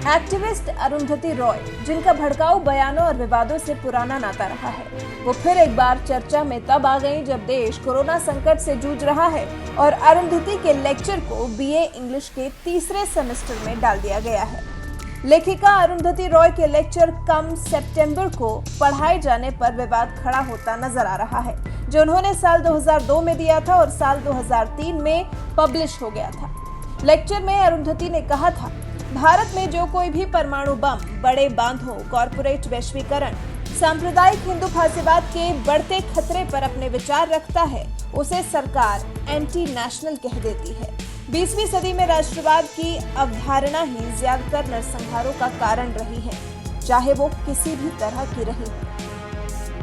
Activist Arundhati Roy, जिनका भड़काऊ बयानों और विवादों से पुराना नाता रहा है, वो फिर एक बार चर्चा में तब आ गईं जब देश कोरोना संकट से जूझ रहा है और अरुंधति के लेक्चर को बीए इंग्लिश के तीसरे सेमेस्टर में डाल दिया गया है। लेखिका अरुंधति रॉय के लेक्चर कम सितंबर को पढ़ाए जाने पर विवाद खड़ा होता नजर आ रहा है, जो उन्होंने साल 2002 में दिया था और साल 2003 में पब्लिश हो गया था। लेक्चर में अरुंधति ने कहा था, भारत में जो कोई भी परमाणु बम, बड़े बांधों, कॉरपोरेट वैश्वीकरण, सांप्रदायिक हिंदू फासीवाद के बढ़ते खतरे पर अपने विचार रखता है, उसे सरकार एंटी नेशनल कह देती है। 20वीं सदी में राष्ट्रवाद की अवधारणा ही ज्यादातर नरसंहारों का कारण रही है, चाहे वो किसी भी तरह की रही हो।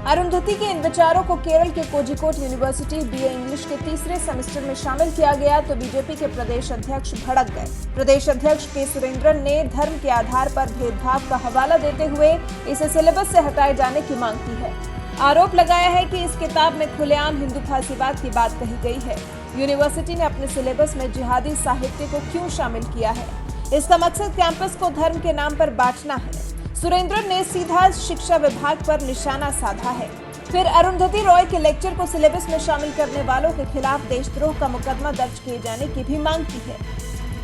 अरुंधति के इन विचारों को केरल के कोझिकोड यूनिवर्सिटी बीए इंग्लिश के तीसरे सेमेस्टर में शामिल किया गया तो बीजेपी के प्रदेश अध्यक्ष भड़क गए। प्रदेश अध्यक्ष के सुरेंद्रन ने धर्म के आधार पर भेदभाव का हवाला देते हुए इसे सिलेबस से हटाए जाने की मांग की है। आरोप लगाया है कि इस किताब में खुलेआम हिंदू फासीवाद की बात कही गई है। यूनिवर्सिटी ने अपने सिलेबस में जिहादी साहित्य को क्यों शामिल किया है? इसका मकसद कैंपस को धर्म के नाम पर बांटना है। सुरेंद्रन ने सीधा शिक्षा विभाग पर निशाना साधा है। फिर अरुंधति रॉय के लेक्चर को सिलेबस में शामिल करने वालों के खिलाफ देशद्रोह का मुकदमा दर्ज किए जाने की भी मांग की है।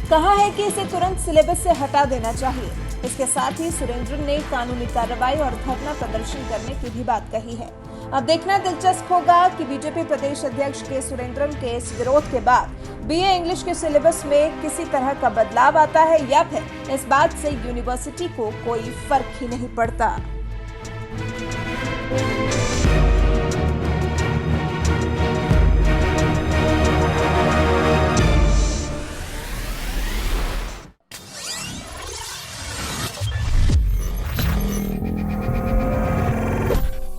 कहा है कि इसे तुरंत सिलेबस से हटा देना चाहिए। इसके साथ ही सुरेंद्रन ने कानूनी कार्रवाई और धरना प्रदर्शन करने की भी बात कही है। अब देखना दिलचस्प होगा कि बीजेपी प्रदेश अध्यक्ष के सुरेंद्रन के इस विरोध के बाद बीए इंग्लिश के सिलेबस में किसी तरह का बदलाव आता है या फिर इस बात से यूनिवर्सिटी को कोई फर्क ही नहीं पड़ता।